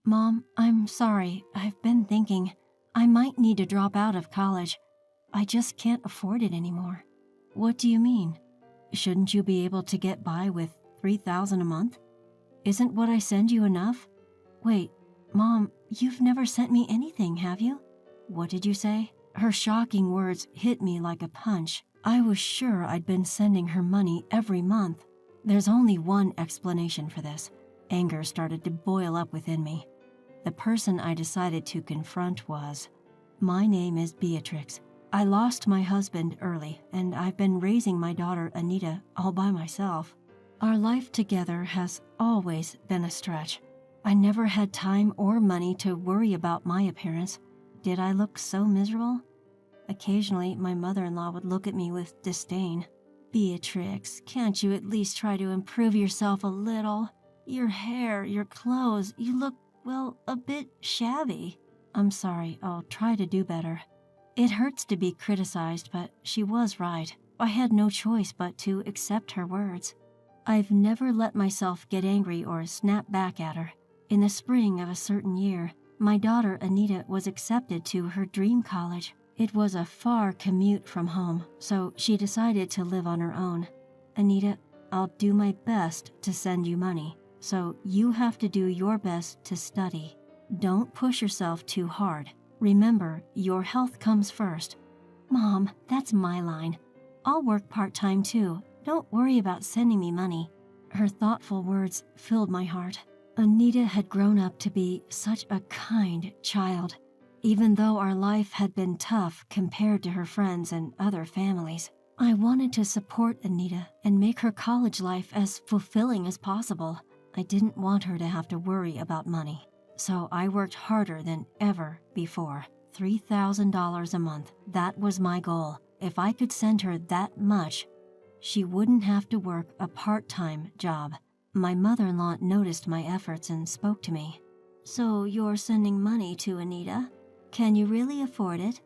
Mom, I'm sorry. I've been thinking I might need to drop out of college. I just can't afford it anymore. What do you mean? Shouldn't you be able to get by with $3,000 a month? Isn't what I send you enough? Wait, Mom, you've never sent me anything, have you? What did you say? Her shocking words hit me like a punch. I was sure I'd been sending her money every month. There's only one explanation for this. Anger started to boil up within me. The person I decided to confront was, my name is Beatrix. I lost my husband early, and I've been raising my daughter Anita all by myself. Our life together has always been a stretch. I never had time or money to worry about my appearance. Did I look so miserable? Occasionally, my mother-in-law would look at me with disdain. Beatrix, can't you at least try to improve yourself a little? Your hair, your clothes, you look, well, a bit shabby. I'm sorry, I'll try to do better. It hurts to be criticized, but she was right. I had no choice but to accept her words. I've never let myself get angry or snap back at her. In the spring of a certain year, my daughter Anita was accepted to her dream college. It was a far commute from home, so she decided to live on her own. Anita, I'll do my best to send you money, so you have to do your best to study. Don't push yourself too hard. Remember, your health comes first. Mom, that's my line. I'll work part-time too. Don't worry about sending me money. Her thoughtful words filled my heart. Anita had grown up to be such a kind child, even though our life had been tough compared to her friends and other families. I wanted to support Anita and make her college life as fulfilling as possible. I didn't want her to have to worry about money. So I worked harder than ever before. $3,000 a month. That was my goal. If I could send her that much, she wouldn't have to work a part-time job. My mother-in-law noticed my efforts and spoke to me. So you're sending money to Anita? Can you really afford it?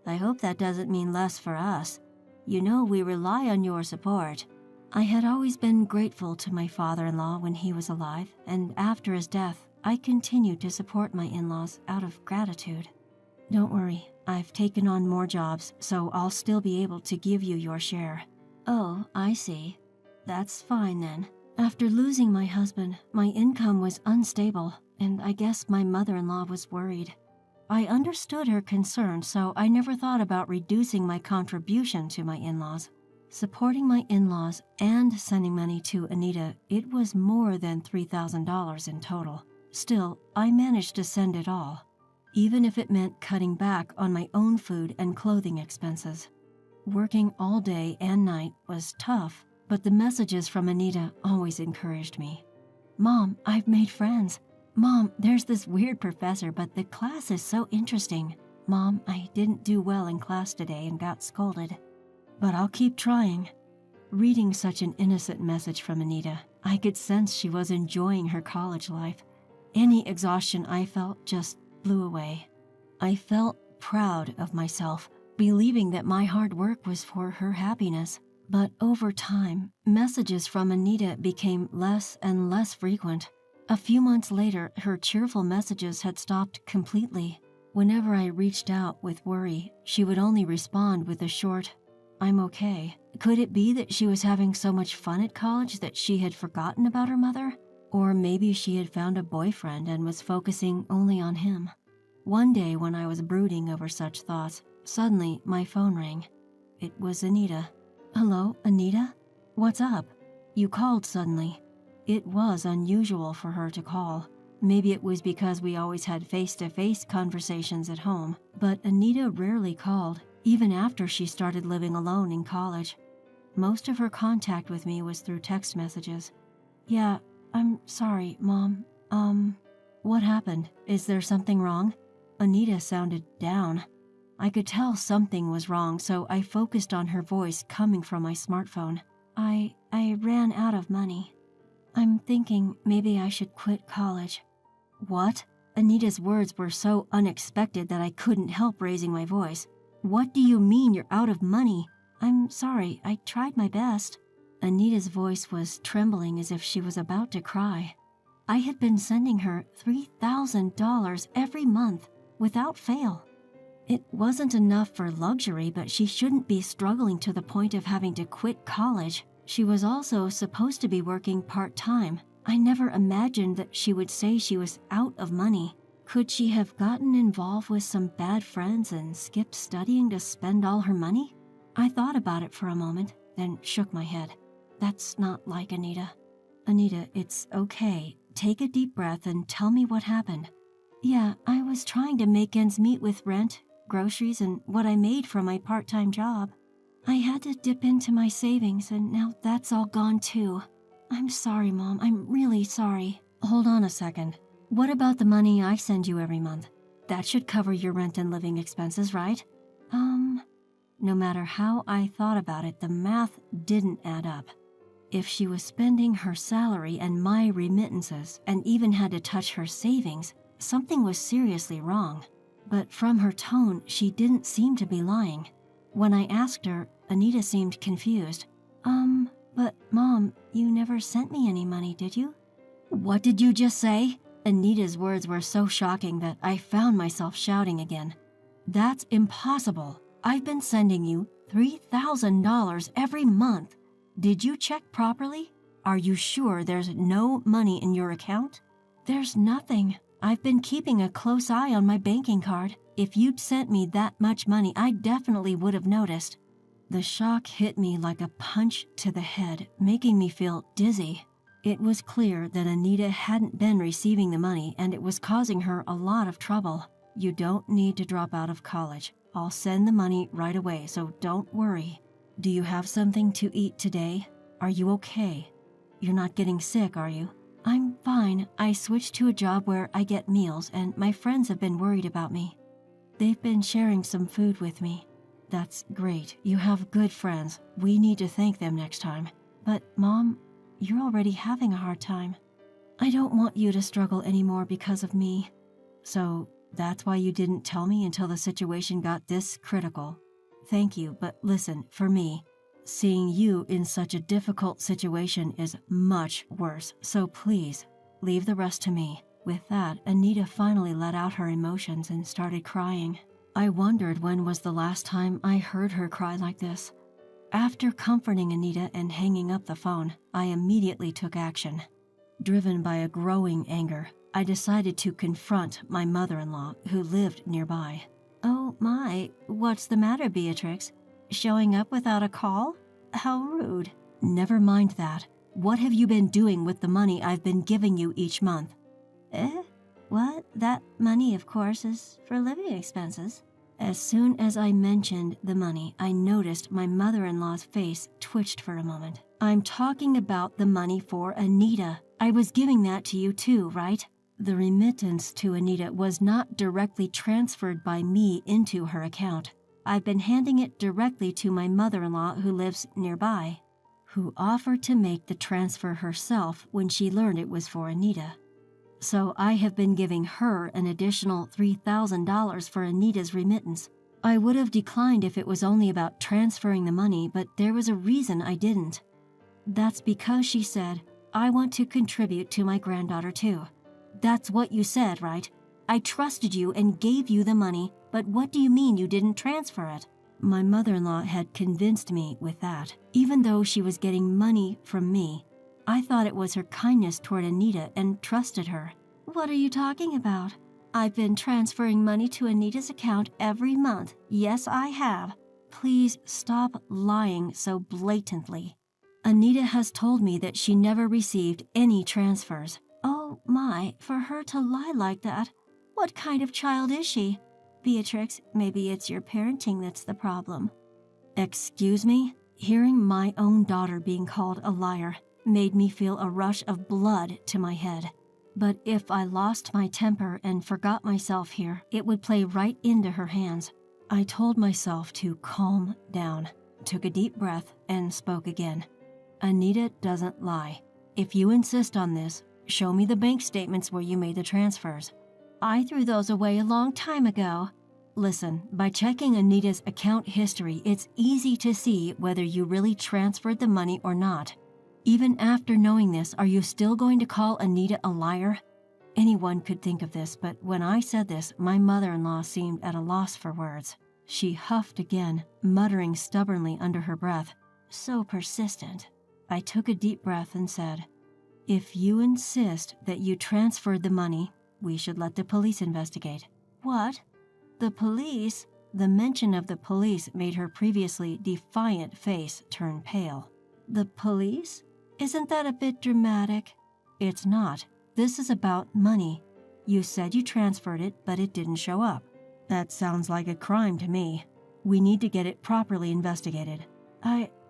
I hope that doesn't mean less for us. You know we rely on your support. I had always been grateful to my father-in-law when he was alive, and after his death, I continued to support my in-laws out of gratitude. Don't worry, I've taken on more jobs, so I'll still be able to give you your share. Oh, I see. That's fine then. After losing my husband, my income was unstable, and I guess my mother-in-law was worried. I understood her concern, so I never thought about reducing my contribution to my in-laws. Supporting my in-laws and sending money to Anita, it was more than $3,000 in total. Still, I managed to send it all, even if it meant cutting back on my own food and clothing expenses. Working all day and night was tough, but the messages from Anita always encouraged me. Mom, I've made friends. Mom, there's this weird professor, but the class is so interesting. Mom, I didn't do well in class today and got scolded, but I'll keep trying. Reading such an innocent message from Anita, I could sense she was enjoying her college life. Any exhaustion I felt just blew away. I felt proud of myself, believing that my hard work was for her happiness. But over time, messages from Anita became less and less frequent. A few months later, her cheerful messages had stopped completely. Whenever I reached out with worry, she would only respond with a short, "I'm okay." Could it be that she was having so much fun at college that she had forgotten about her mother? Or maybe she had found a boyfriend and was focusing only on him. One day when I was brooding over such thoughts, suddenly my phone rang. It was Anita. Hello, Anita? What's up? You called suddenly. It was unusual for her to call. Maybe it was because we always had face-to-face conversations at home, but Anita rarely called, even after she started living alone in college. Most of her contact with me was through text messages. Yeah, I'm sorry, Mom. What happened? Is there something wrong? Anita sounded down. I could tell something was wrong, so I focused on her voice coming from my smartphone. I ran out of money. I'm thinking maybe I should quit college. What? Anita's words were so unexpected that I couldn't help raising my voice. What do you mean you're out of money? I'm sorry, I tried my best. Anita's voice was trembling as if she was about to cry. I had been sending her $3,000 every month without fail. It wasn't enough for luxury, but she shouldn't be struggling to the point of having to quit college. She was also supposed to be working part-time. I never imagined that she would say she was out of money. Could she have gotten involved with some bad friends and skipped studying to spend all her money? I thought about it for a moment, then shook my head. That's not like Anita. Anita, it's okay. Take a deep breath and tell me what happened. Yeah, I was trying to make ends meet with rent, groceries, and what I made from my part-time job. I had to dip into my savings, and now that's all gone too. I'm sorry, Mom. I'm really sorry. Hold on a second. What about the money I send you every month? That should cover your rent and living expenses, right? No matter how I thought about it, the math didn't add up. If she was spending her salary and my remittances and even had to touch her savings, something was seriously wrong. But from her tone, she didn't seem to be lying. When I asked her, Anita seemed confused. But Mom, you never sent me any money, did you? What did you just say? Anita's words were so shocking that I found myself shouting again. That's impossible. I've been sending you $3,000 every month. Did you check properly? Are you sure there's no money in your account? There's nothing. I've been keeping a close eye on my banking card. If you'd sent me that much money, I definitely would have noticed. The shock hit me like a punch to the head, making me feel dizzy. It was clear that Anita hadn't been receiving the money, and it was causing her a lot of trouble. You don't need to drop out of college. I'll send the money right away, so don't worry. Do you have something to eat today? Are you okay? You're not getting sick, are you? I'm fine. I switched to a job where I get meals, and my friends have been worried about me. They've been sharing some food with me. That's great. You have good friends. We need to thank them next time. But, Mom, you're already having a hard time. I don't want you to struggle anymore because of me. So, that's why you didn't tell me until the situation got this critical. Thank you, but listen, for me, seeing you in such a difficult situation is much worse, so please, leave the rest to me. With that, Anita finally let out her emotions and started crying. I wondered when was the last time I heard her cry like this. After comforting Anita and hanging up the phone, I immediately took action. Driven by a growing anger, I decided to confront my mother-in-law, who lived nearby. Oh my, what's the matter, Beatrix? Showing up without a call? How rude. Never mind that. What have you been doing with the money I've been giving you each month? What? That money, of course, is for living expenses. As soon as I mentioned the money, I noticed my mother-in-law's face twitched for a moment. I'm talking about the money for Anita. I was giving that to you too, right? The remittance to Anita was not directly transferred by me into her account. I've been handing it directly to my mother-in-law who lives nearby, who offered to make the transfer herself when she learned it was for Anita. So I have been giving her an additional $3,000 for Anita's remittance. I would have declined if it was only about transferring the money, but there was a reason I didn't. That's because she said, I want to contribute to my granddaughter too. That's what you said, right? I trusted you and gave you the money, but what do you mean you didn't transfer it? My mother-in-law had convinced me with that. Even though she was getting money from me, I thought it was her kindness toward Anita and trusted her. What are you talking about? I've been transferring money to Anita's account every month. Yes, I have. Please stop lying so blatantly. Anita has told me that she never received any transfers. Oh my, for her to lie like that. What kind of child is she? Beatrix, maybe it's your parenting that's the problem. Excuse me? Hearing my own daughter being called a liar made me feel a rush of blood to my head. But if I lost my temper and forgot myself here, it would play right into her hands. I told myself to calm down, took a deep breath, and spoke again. Anita doesn't lie. If you insist on this, show me the bank statements where you made the transfers. I threw those away a long time ago. Listen, by checking Anita's account history, it's easy to see whether you really transferred the money or not. Even after knowing this, are you still going to call Anita a liar? Anyone could think of this, but when I said this, my mother-in-law seemed at a loss for words. She huffed again, muttering stubbornly under her breath. So persistent. I took a deep breath and said, "If you insist that you transferred the money, we should let the police investigate." "What? The police?" The mention of the police made her previously defiant face turn pale. "The police? Isn't that a bit dramatic?" "It's not. This is about money. You said you transferred it, but it didn't show up. That sounds like a crime to me. We need to get it properly investigated."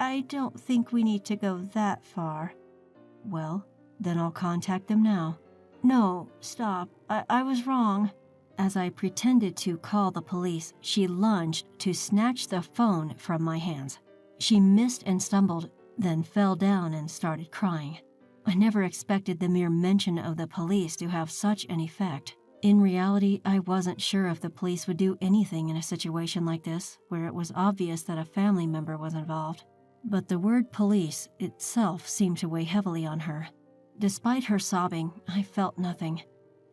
I don't think we need to go that far." "Well, then I'll contact them now." "No, stop. I was wrong." As I pretended to call the police, she lunged to snatch the phone from my hands. She missed and stumbled, then fell down and started crying. I never expected the mere mention of the police to have such an effect. In reality, I wasn't sure if the police would do anything in a situation like this, where it was obvious that a family member was involved. But the word police itself seemed to weigh heavily on her. Despite her sobbing, I felt nothing.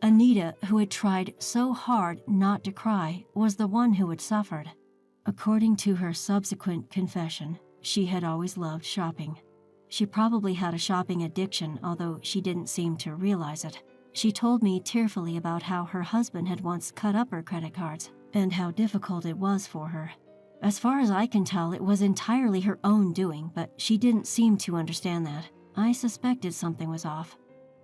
Anita, who had tried so hard not to cry, was the one who had suffered. According to her subsequent confession, she had always loved shopping. She probably had a shopping addiction, although she didn't seem to realize it. She told me tearfully about how her husband had once cut up her credit cards, and how difficult it was for her. As far as I can tell, it was entirely her own doing, but she didn't seem to understand that. I suspected something was off.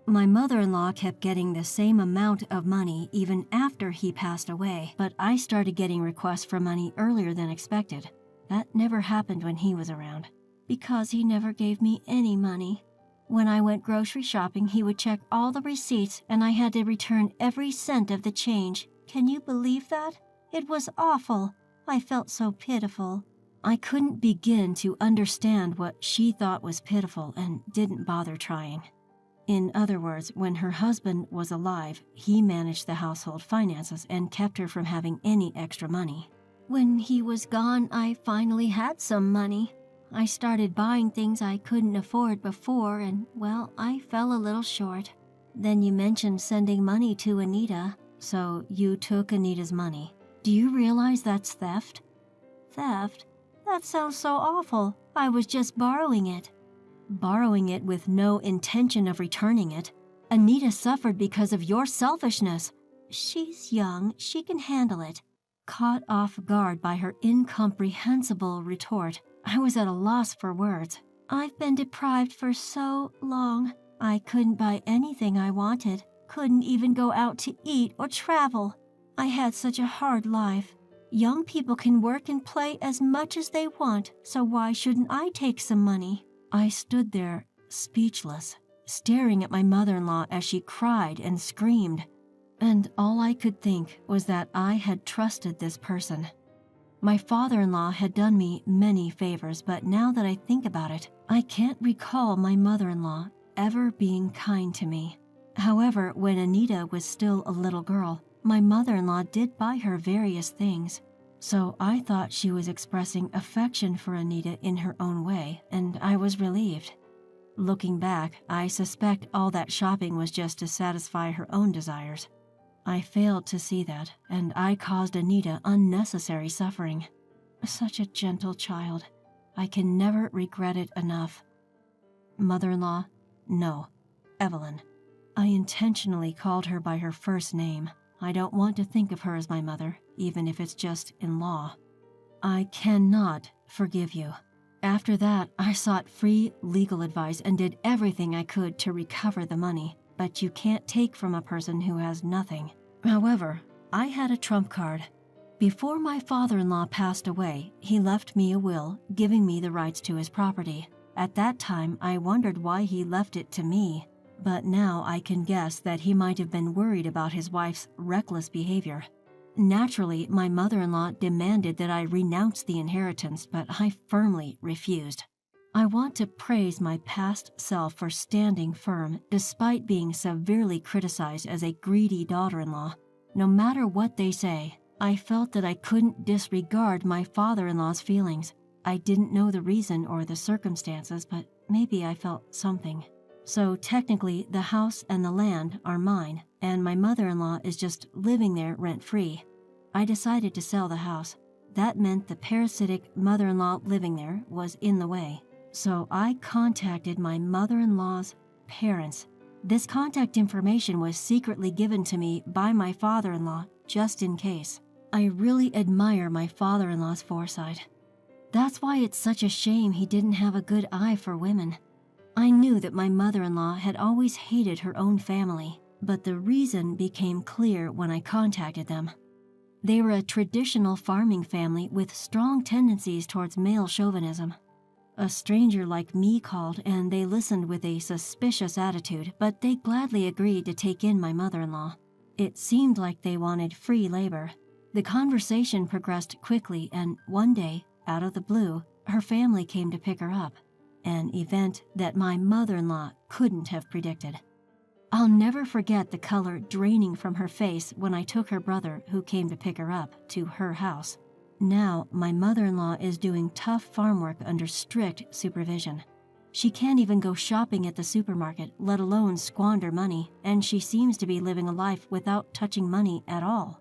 My mother-in-law kept getting the same amount of money even after he passed away, but I started getting requests for money earlier than expected. That never happened when he was around. Because he never gave me any money. When I went grocery shopping, he would check all the receipts and I had to return every cent of the change. Can you believe that? It was awful. I felt so pitiful. I couldn't begin to understand what she thought was pitiful and didn't bother trying. In other words, when her husband was alive, he managed the household finances and kept her from having any extra money. When he was gone, I finally had some money. I started buying things I couldn't afford before and, well, I fell a little short. Then you mentioned sending money to Anita, so you took Anita's money. Do you realize that's theft? Theft? That sounds so awful. I was just borrowing it. Borrowing it with no intention of returning it. Anita suffered because of your selfishness. She's young, she can handle it. Caught off guard by her incomprehensible retort, I was at a loss for words. I've been deprived for so long. I couldn't buy anything I wanted, couldn't even go out to eat or travel. I had such a hard life. Young people can work and play as much as they want, so why shouldn't I take some money? I stood there, speechless, staring at my mother-in-law as she cried and screamed. And all I could think was that I had trusted this person. My father-in-law had done me many favors, but now that I think about it, I can't recall my mother-in-law ever being kind to me. However, when Anita was still a little girl, my mother-in-law did buy her various things. So I thought she was expressing affection for Anita in her own way, and I was relieved. Looking back, I suspect all that shopping was just to satisfy her own desires. I failed to see that, and I caused Anita unnecessary suffering. Such a gentle child. I can never regret it enough. Mother-in-law? No. Evelyn. I intentionally called her by her first name. I don't want to think of her as my mother, even if it's just in law. I cannot forgive you. After that, I sought free legal advice and did everything I could to recover the money. But you can't take from a person who has nothing. However, I had a trump card. Before my father-in-law passed away, he left me a will, giving me the rights to his property. At that time, I wondered why he left it to me, but now I can guess that he might have been worried about his wife's reckless behavior. Naturally, my mother-in-law demanded that I renounce the inheritance, but I firmly refused. I want to praise my past self for standing firm despite being severely criticized as a greedy daughter-in-law. No matter what they say, I felt that I couldn't disregard my father-in-law's feelings. I didn't know the reason or the circumstances, but maybe I felt something. So technically, the house and the land are mine, and my mother-in-law is just living there rent-free. I decided to sell the house. That meant the parasitic mother-in-law living there was in the way. So I contacted my mother-in-law's parents. This contact information was secretly given to me by my father-in-law just in case. I really admire my father-in-law's foresight. That's why it's such a shame he didn't have a good eye for women. I knew that my mother-in-law had always hated her own family, but the reason became clear when I contacted them. They were a traditional farming family with strong tendencies towards male chauvinism. A stranger like me called, and they listened with a suspicious attitude, but they gladly agreed to take in my mother-in-law. It seemed like they wanted free labor. The conversation progressed quickly, and one day, out of the blue, her family came to pick her up, an event that my mother-in-law couldn't have predicted. I'll never forget the color draining from her face when I took her brother, who came to pick her up, to her house. Now, my mother-in-law is doing tough farm work under strict supervision. She can't even go shopping at the supermarket, let alone squander money, and she seems to be living a life without touching money at all.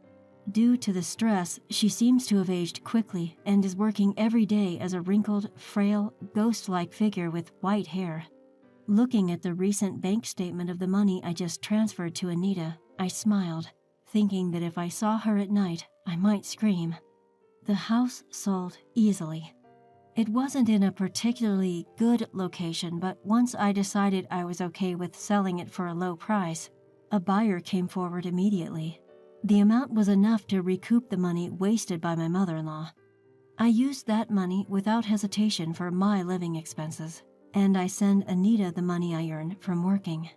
Due to the stress, she seems to have aged quickly and is working every day as a wrinkled, frail, ghost-like figure with white hair. Looking at the recent bank statement of the money I just transferred to Anita, I smiled, thinking that if I saw her at night, I might scream. The house sold easily. It wasn't in a particularly good location, but once I decided I was okay with selling it for a low price, a buyer came forward immediately. The amount was enough to recoup the money wasted by my mother-in-law. I used that money without hesitation for my living expenses, and I send Anita the money I earn from working.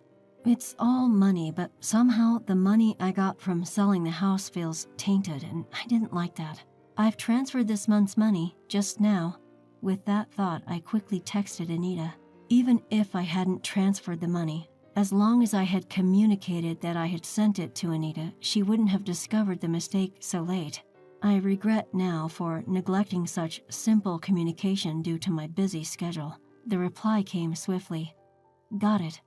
It's all money, but somehow the money I got from selling the house feels tainted, and I didn't like that. I've transferred this month's money just now. With that thought, I quickly texted Anita. Even if I hadn't transferred the money, as long as I had communicated that I had sent it to Anita, she wouldn't have discovered the mistake so late. I regret now for neglecting such simple communication due to my busy schedule. The reply came swiftly. Got it.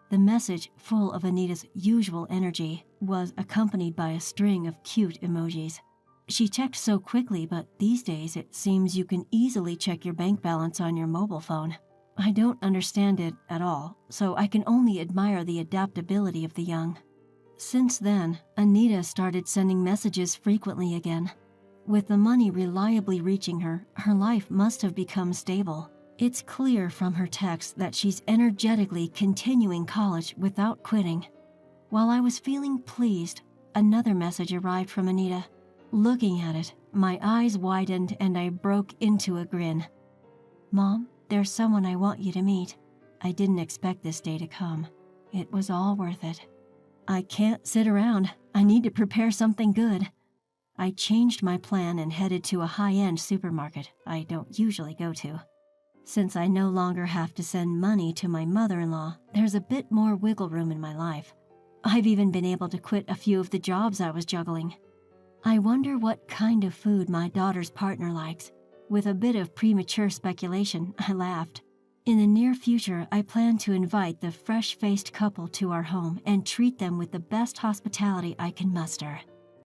The message, full of Anita's usual energy, was accompanied by a string of cute emojis. She checked so quickly, but these days it seems you can easily check your bank balance on your mobile phone. I don't understand it at all, so I can only admire the adaptability of the young. Since then, Anita started sending messages frequently again. With the money reliably reaching her, her life must have become stable. It's clear from her text that she's energetically continuing college without quitting. While I was feeling pleased, another message arrived from Anita. Looking at it, my eyes widened and I broke into a grin. Mom, there's someone I want you to meet. I didn't expect this day to come. It was all worth it. I can't sit around. I need to prepare something good. I changed my plan and headed to a high-end supermarket I don't usually go to. Since I no longer have to send money to my mother-in-law, there's a bit more wiggle room in my life. I've even been able to quit a few of the jobs I was juggling. I wonder what kind of food my daughter's partner likes. With a bit of premature speculation, I laughed. In the near future, I plan to invite the fresh-faced couple to our home and treat them with the best hospitality I can muster.